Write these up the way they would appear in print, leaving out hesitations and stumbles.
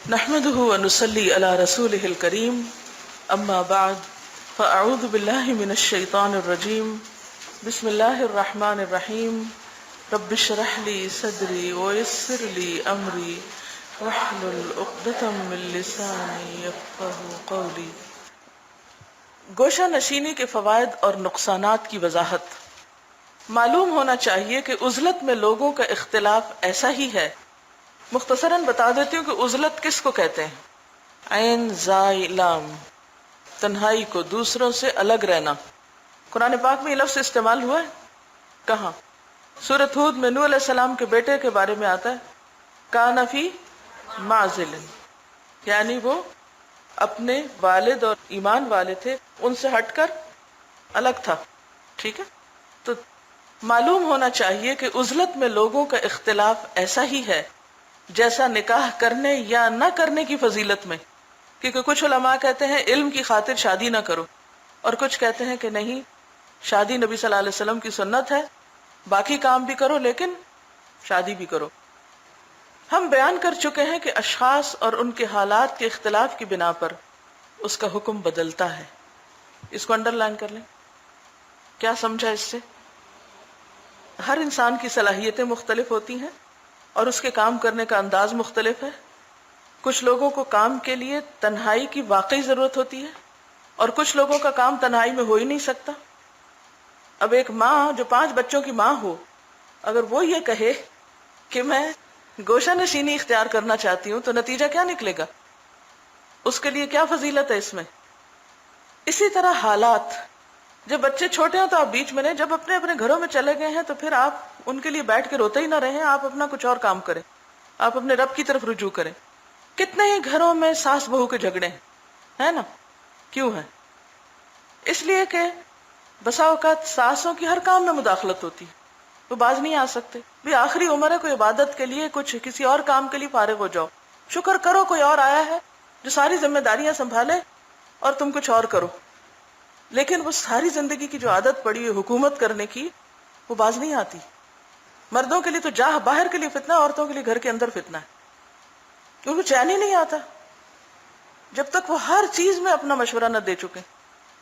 نحمده ونصلي على رسوله الكريم اما بعد فاعوذ بالله من الشيطان الرجيم بسم الله الرحمن الرحيم رب اشرح لي صدري ويسر لي امري واحلل عقدة من لساني يفقهوا قولي۔ گوشہ نشینی کے فوائد اور نقصانات کی وضاحت۔ معلوم ہونا چاہیے کہ عزلت میں لوگوں کا اختلاف ایسا ہی ہے۔ مختصراً بتا دیتی ہوں کہ عزلت کس کو کہتے ہیں؟ عین زائی لام، تنہائی کو، دوسروں سے الگ رہنا۔ قرآن پاک میں یہ لفظ استعمال ہوا ہے کہاں؟ سورۃ ہود میں نوح علیہ السلام کے بیٹے کے بارے میں آتا ہے کان فی معزل، یعنی وہ اپنے والد اور ایمان والے تھے، ان سے ہٹ کر الگ تھا۔ ٹھیک ہے، تو معلوم ہونا چاہیے کہ عزلت میں لوگوں کا اختلاف ایسا ہی ہے جیسا نکاح کرنے یا نہ کرنے کی فضیلت میں، کیونکہ کچھ علماء کہتے ہیں علم کی خاطر شادی نہ کرو، اور کچھ کہتے ہیں کہ نہیں، شادی نبی صلی اللہ علیہ وسلم کی سنت ہے، باقی کام بھی کرو لیکن شادی بھی کرو۔ ہم بیان کر چکے ہیں کہ اشخاص اور ان کے حالات کے اختلاف کی بنا پر اس کا حکم بدلتا ہے۔ اس کو انڈر لائن کر لیں۔ کیا سمجھا اس سے؟ ہر انسان کی صلاحیتیں مختلف ہوتی ہیں اور اس کے کام کرنے کا انداز مختلف ہے۔ کچھ لوگوں کو کام کے لیے تنہائی کی واقعی ضرورت ہوتی ہے اور کچھ لوگوں کا کام تنہائی میں ہو ہی نہیں سکتا۔ اب ایک ماں جو 5 بچوں کی ماں ہو، اگر وہ یہ کہے کہ میں گوشہ نشینی اختیار کرنا چاہتی ہوں، تو نتیجہ کیا نکلے گا؟ اس کے لیے کیا فضیلت ہے اس میں؟ اسی طرح حالات، جب بچے چھوٹے ہیں تو آپ بیچ میں رہیں، جب اپنے اپنے گھروں میں چلے گئے ہیں تو پھر آپ ان کے لیے بیٹھ کے روتے ہی نہ رہیں، آپ اپنا کچھ اور کام کریں، آپ اپنے رب کی طرف رجوع کریں۔ کتنے ہی گھروں میں ساس بہو کے جھگڑے ہیں نا؟ کیوں ہیں؟ اس لیے کہ بسا اوقات ساسوں کی ہر کام میں مداخلت ہوتی ہے، وہ باز نہیں آ سکتے۔ بھی آخری عمر ہے، کوئی عبادت کے لیے، کچھ کسی اور کام کے لیے فارغ ہو جاؤ، شکر کرو کوئی اور آیا ہے جو ساری ذمہ داریاں سنبھالے اور تم کچھ اور کرو۔ لیکن وہ ساری زندگی کی جو عادت پڑی ہے حکومت کرنے کی، وہ باز نہیں آتی۔ مردوں کے لیے تو جاہ باہر کے لیے فتنہ، عورتوں کے لیے گھر کے اندر فتنہ ہے، کیونکہ چین ہی نہیں آتا جب تک وہ ہر چیز میں اپنا مشورہ نہ دے چکے۔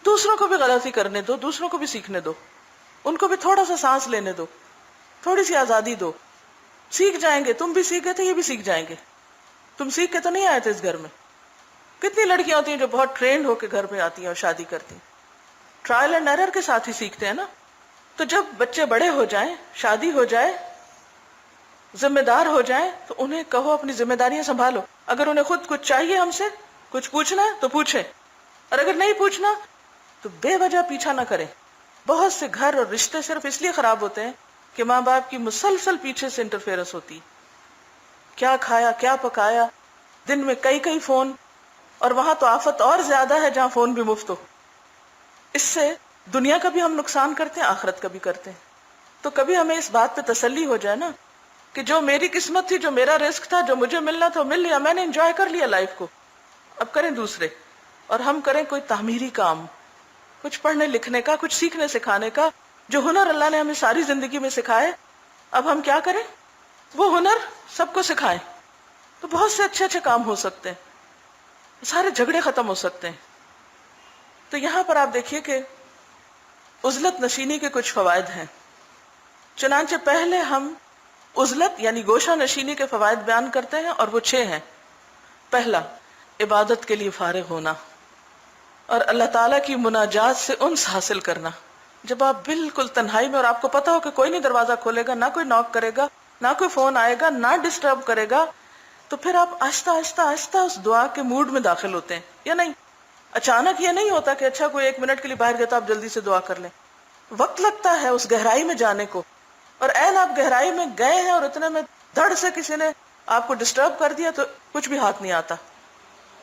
دوسروں کو بھی غلطی کرنے دو، دوسروں کو بھی سیکھنے دو، ان کو بھی تھوڑا سا سانس لینے دو، تھوڑی سی آزادی دو، سیکھ جائیں گے۔ تم بھی سیکھ گئے تھے، یہ بھی سیکھ جائیں گے۔ تم سیکھ کے تو نہیں آئے تھے اس گھر میں۔ کتنی لڑکیاں ہوتی ہیں جو بہت ٹرینڈ ہو کے گھر پہ آتی ہیں اور شادی کرتی ہیں، ٹرائل اینڈ ایرر کے ساتھ ہی سیکھتے ہیں نا۔ تو جب بچے بڑے ہو جائیں، شادی ہو جائے، ذمہ دار ہو جائیں، تو انہیں کہو اپنی ذمہ داریاں سنبھالو۔ اگر انہیں خود کچھ چاہیے ہم سے، کچھ پوچھنا ہے تو پوچھیں، اور اگر نہیں پوچھنا تو بے وجہ پیچھا نہ کریں۔ بہت سے گھر اور رشتے صرف اس لیے خراب ہوتے ہیں کہ ماں باپ کی مسلسل پیچھے سے انٹرفیئرنس ہوتی۔ کیا کھایا، کیا پکایا، دن میں کئی کئی فون، اور وہاں تو آفت اور زیادہ ہے جہاں فون بھی مفت ہو۔ اس سے دنیا کا بھی ہم نقصان کرتے ہیں، آخرت کا بھی کرتے ہیں۔ تو کبھی ہمیں اس بات پہ تسلی ہو جائے نا کہ جو میری قسمت تھی، جو میرا رزق تھا، جو مجھے ملنا تھا مل لیا، میں نے انجوائے کر لیا لائف کو۔ اب کریں دوسرے، اور ہم کریں کوئی تعمیری کام، کچھ پڑھنے لکھنے کا، کچھ سیکھنے سکھانے کا، جو ہنر اللہ نے ہمیں ساری زندگی میں سکھائے، اب ہم کیا کریں؟ وہ ہنر سب کو سکھائیں، تو بہت سے اچھے اچھے کام ہو سکتے ہیں، سارے جھگڑے ختم ہو سکتے ہیں۔ تو یہاں پر آپ دیکھیے کہ عزلت نشینی کے کچھ فوائد ہیں۔ چنانچہ پہلے ہم عزلت یعنی گوشہ نشینی کے فوائد بیان کرتے ہیں، اور وہ 6 ہیں۔ پہلا، عبادت کے لیے فارغ ہونا اور اللہ تعالیٰ کی مناجات سے انس حاصل کرنا۔ جب آپ بالکل تنہائی میں، اور آپ کو پتا ہو کہ کوئی نہیں دروازہ کھولے گا، نہ کوئی ناک کرے گا، نہ کوئی فون آئے گا، نہ ڈسٹرب کرے گا، تو پھر آپ آہستہ آہستہ آہستہ اس دعا کے موڈ میں داخل ہوتے ہیں، یا نہیں؟ اچانک یہ نہیں ہوتا کہ اچھا کوئی 1 منٹ کے لیے باہر گیا تو آپ جلدی سے دعا کر لیں۔ وقت لگتا ہے اس گہرائی میں جانے کو، اور عین آپ گہرائی میں گئے ہیں اور اتنے میں دھڑ سے کسی نے آپ کو ڈسٹرب کر دیا تو کچھ بھی ہاتھ نہیں آتا۔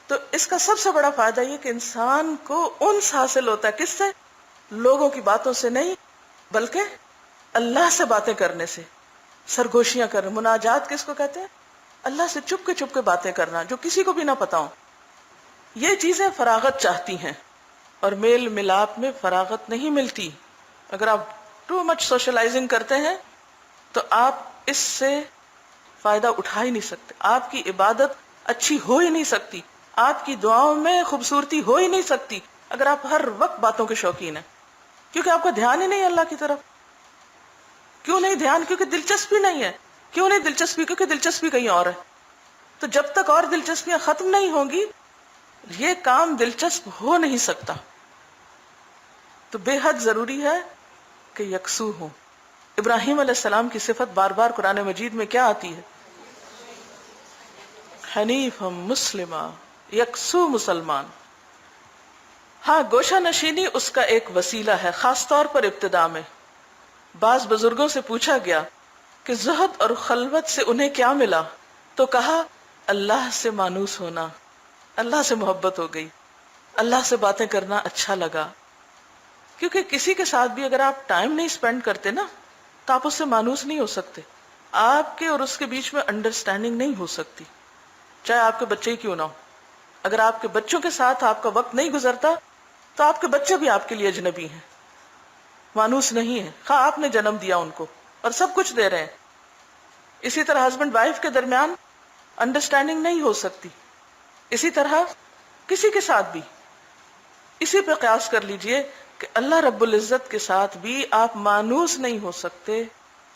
تو اس کا سب سے بڑا فائدہ یہ کہ انسان کو انس حاصل ہوتا ہے، کس سے؟ لوگوں کی باتوں سے نہیں، بلکہ اللہ سے باتیں کرنے سے، سرگوشیاں کرنا۔ مناجات کس کو کہتے ہیں؟ اللہ سے چپ کے باتیں کرنا، جو کسی کو بھی نہ پتا ہو۔ یہ چیزیں فراغت چاہتی ہیں، اور میل ملاپ میں فراغت نہیں ملتی۔ اگر آپ ٹو مچ سوشلائزنگ کرتے ہیں تو آپ اس سے فائدہ اٹھا ہی نہیں سکتے۔ آپ کی عبادت اچھی ہو ہی نہیں سکتی، آپ کی دعاؤں میں خوبصورتی ہو ہی نہیں سکتی اگر آپ ہر وقت باتوں کے شوقین ہیں، کیونکہ آپ کا دھیان ہی نہیں اللہ کی طرف۔ کیوں نہیں دھیان؟ کیونکہ دلچسپی نہیں ہے۔ کیوں نہیں دلچسپی؟ کیونکہ دلچسپی کہیں اور ہے۔ تو جب تک اور دلچسپیاں ختم نہیں ہوں گی یہ کام دلچسپ ہو نہیں سکتا۔ تو بے حد ضروری ہے کہ یکسو ہوں۔ ابراہیم علیہ السلام کی صفت بار بار قرآن مجید میں کیا آتی ہے؟ حنیف مسلمہ، یکسو مسلمان۔ ہاں، گوشہ نشینی اس کا ایک وسیلہ ہے، خاص طور پر ابتدا میں۔ بعض بزرگوں سے پوچھا گیا کہ زہد اور خلوت سے انہیں کیا ملا، تو کہا اللہ سے مانوس ہونا، اللہ سے محبت ہو گئی، اللہ سے باتیں کرنا اچھا لگا۔ کیونکہ کسی کے ساتھ بھی اگر آپ ٹائم نہیں سپینڈ کرتے نا تو آپ اس سے مانوس نہیں ہو سکتے، آپ کے اور اس کے بیچ میں انڈرسٹینڈنگ نہیں ہو سکتی، چاہے آپ کے بچے ہی کیوں نہ ہو۔ اگر آپ کے بچوں کے ساتھ آپ کا وقت نہیں گزرتا تو آپ کے بچے بھی آپ کے لیے اجنبی ہیں، مانوس نہیں ہے، خواہ آپ نے جنم دیا ان کو اور سب کچھ دے رہے ہیں۔ اسی طرح ہسبینڈ وائف کے درمیان انڈرسٹینڈنگ نہیں ہو سکتی، اسی طرح کسی کے ساتھ بھی۔ اسی پہ قیاس کر لیجئے کہ اللہ رب العزت کے ساتھ بھی آپ مانوس نہیں ہو سکتے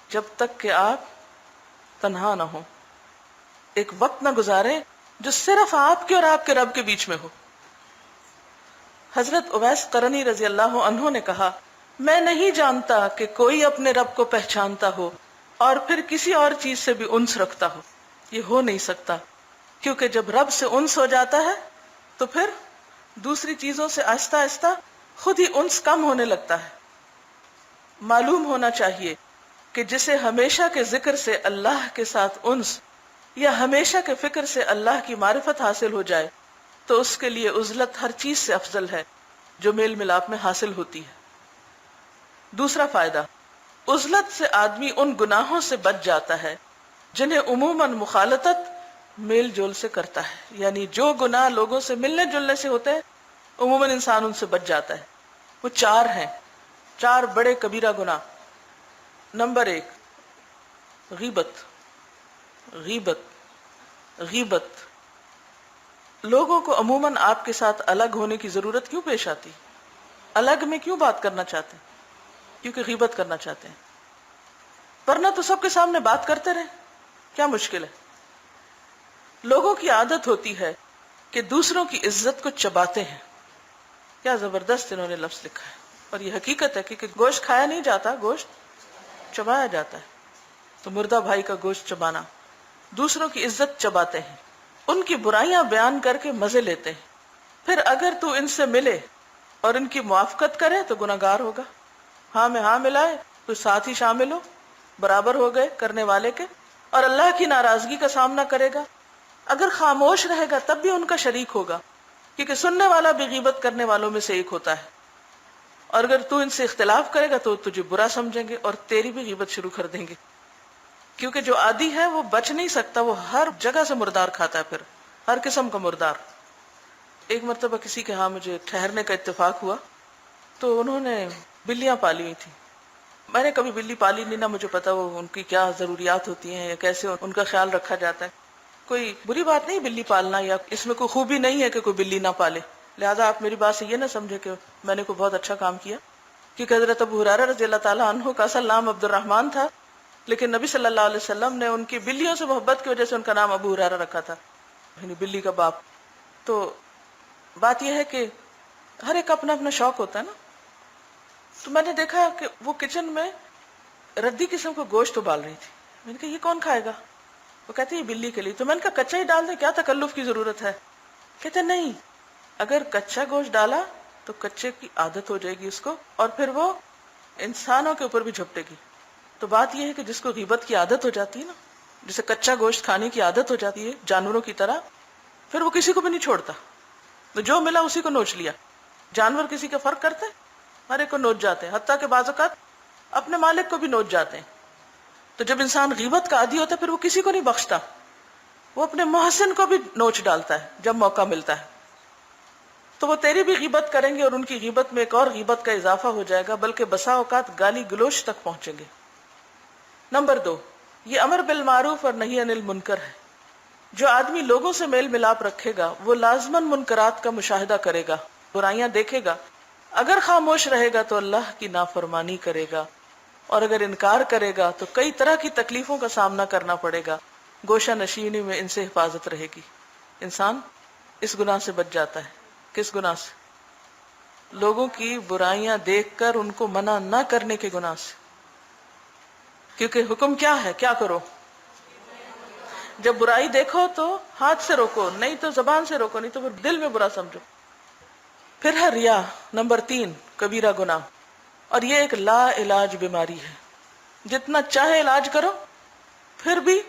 جب تک کہ آپ تنہا نہ ہوں، ایک وقت نہ گزاریں جو صرف آپ کے اور آپ کے رب کے بیچ میں ہو۔ حضرت اویس قرنی رضی اللہ عنہ نے کہا میں نہیں جانتا کہ کوئی اپنے رب کو پہچانتا ہو اور پھر کسی اور چیز سے بھی انس رکھتا ہو، یہ ہو نہیں سکتا، کیونکہ جب رب سے انس ہو جاتا ہے تو پھر دوسری چیزوں سے آہستہ آہستہ خود ہی انس کم ہونے لگتا ہے۔ معلوم ہونا چاہیے کہ جسے ہمیشہ کے ذکر سے اللہ کے ساتھ انس یا ہمیشہ کے فکر سے اللہ کی معرفت حاصل ہو جائے تو اس کے لیے عزلت ہر چیز سے افضل ہے جو میل ملاپ میں حاصل ہوتی ہے۔ دوسرا فائدہ، عزلت سے آدمی ان گناہوں سے بچ جاتا ہے جنہیں عموماً مخالطت میل جول سے کرتا ہے، یعنی جو گناہ لوگوں سے ملنے جلنے سے ہوتے ہیں عموماً انسان ان سے بچ جاتا ہے۔ وہ 4 ہیں، 4 بڑے کبیرہ گناہ۔ نمبر 1، غیبت۔ غیبت غیبت لوگوں کو عموماً آپ کے ساتھ الگ ہونے کی ضرورت کیوں پیش آتی؟ الگ میں کیوں بات کرنا چاہتے ہیں؟ کیونکہ غیبت کرنا چاہتے ہیں، ورنہ تو سب کے سامنے بات کرتے رہیں، کیا مشکل ہے؟ لوگوں کی عادت ہوتی ہے کہ دوسروں کی عزت کو چباتے ہیں۔ کیا زبردست انہوں نے لفظ لکھا ہے، اور یہ حقیقت ہے کہ گوشت کھایا نہیں جاتا، گوشت چبایا جاتا ہے۔ تو مردہ بھائی کا گوشت چبانا، دوسروں کی عزت چباتے ہیں، ان کی برائیاں بیان کر کے مزے لیتے ہیں، پھر اگر تو ان سے ملے اور ان کی موافقت کرے تو گناہگار ہوگا۔ ہاں میں ہاں ملائے تو ساتھ ہی شامل ہو، برابر ہو گئے کرنے والے کے، اور اللہ کی ناراضگی کا سامنا کرے گا۔ اگر خاموش رہے گا تب بھی ان کا شریک ہوگا، کیونکہ سننے والا بھی غیبت کرنے والوں میں سے ایک ہوتا ہے، اور اگر تو ان سے اختلاف کرے گا تو تجھے برا سمجھیں گے اور تیری بھی غیبت شروع کر دیں گے، کیونکہ جو عادی ہے وہ بچ نہیں سکتا، وہ ہر جگہ سے مردار کھاتا ہے، پھر ہر قسم کا مردار۔ ایک مرتبہ کسی کے ہاں مجھے ٹھہرنے کا اتفاق ہوا تو انہوں نے بلیاں پالی ہوئی تھی۔ میں نے کبھی بلی پالی نہیں، نہ مجھے پتا وہ ان کی کیا ضروریات ہوتی ہیں یا کیسے ان کا خیال رکھا جاتا ہے۔ کوئی بری بات نہیں بلی پالنا، یا اس میں کوئی خوبی نہیں ہے کہ کوئی بلی نہ پالے، لہذا آپ میری بات سے یہ نہ سمجھے کہ میں نے کوئی بہت اچھا کام کیا، کیونکہ حضرت ابو ہریرہ رضی اللہ تعالیٰ عنہ کا اصل نام عبد الرحمن تھا، لیکن نبی صلی اللہ علیہ وسلم نے ان کی بلیوں سے محبت کی وجہ سے ان کا نام ابو ہریرہ رکھا تھا، یعنی بلی کا باپ۔ تو بات یہ ہے کہ ہر ایک اپنا اپنا شوق ہوتا ہے نا۔ تو میں نے دیکھا کہ وہ کچن میں ردی قسم کا گوشت ابال رہی تھی، میں نے کہا یہ کون کھائے گا؟ وہ کہتے ہیں بلی کے لیے۔ تو میں نے کہا کچا ہی ڈال دیں، کیا تکلف کی ضرورت ہے؟ کہتے نہیں، اگر کچا گوشت ڈالا تو کچے کی عادت ہو جائے گی اس کو، اور پھر وہ انسانوں کے اوپر بھی جھپٹے گی۔ تو بات یہ ہے کہ جس کو غیبت کی عادت ہو جاتی ہے نا، جسے کچا گوشت کھانے کی عادت ہو جاتی ہے جانوروں کی طرح، پھر وہ کسی کو بھی نہیں چھوڑتا، تو جو ملا اسی کو نوچ لیا۔ جانور کسی کا فرق کرتے ہیں؟ ہر ایک کو نوچ جاتے ہیں، حتیٰ کہ بعض اوقات اپنے مالک کو بھی نوچ جاتے ہیں۔ تو جب انسان غیبت کا عادی ہوتا ہے پھر وہ کسی کو نہیں بخشتا، وہ اپنے محسن کو بھی نوچ ڈالتا ہے جب موقع ملتا ہے۔ تو وہ تیری بھی غیبت کریں گے اور ان کی غیبت میں ایک اور غیبت کا اضافہ ہو جائے گا، بلکہ بسا اوقات گالی گلوچ تک پہنچیں گے۔ نمبر 2، یہ امر بالمعروف اور نہی عن المنکر ہے۔ جو آدمی لوگوں سے میل ملاپ رکھے گا وہ لازماً منکرات کا مشاہدہ کرے گا، برائیاں دیکھے گا. اگر خاموش رہے گا تو اللہ کی نافرمانی کرے گا، اور اگر انکار کرے گا تو کئی طرح کی تکلیفوں کا سامنا کرنا پڑے گا. گوشہ نشینی میں ان سے حفاظت رہے گی. انسان اس گناہ سے بچ جاتا ہے. کس گناہ سے؟ لوگوں کی برائیاں دیکھ کر ان کو منع نہ کرنے کے گناہ سے. کیونکہ حکم کیا ہے؟ کیا کرو؟ جب برائی دیکھو تو ہاتھ سے روکو، نہیں تو زبان سے روکو، نہیں تو پھر دل میں برا سمجھو. پھر ہے ریا، نمبر 3 کبیرہ گناہ. اور یہ ایک لا علاج بیماری ہے. جتنا چاہے علاج کرو پھر بھی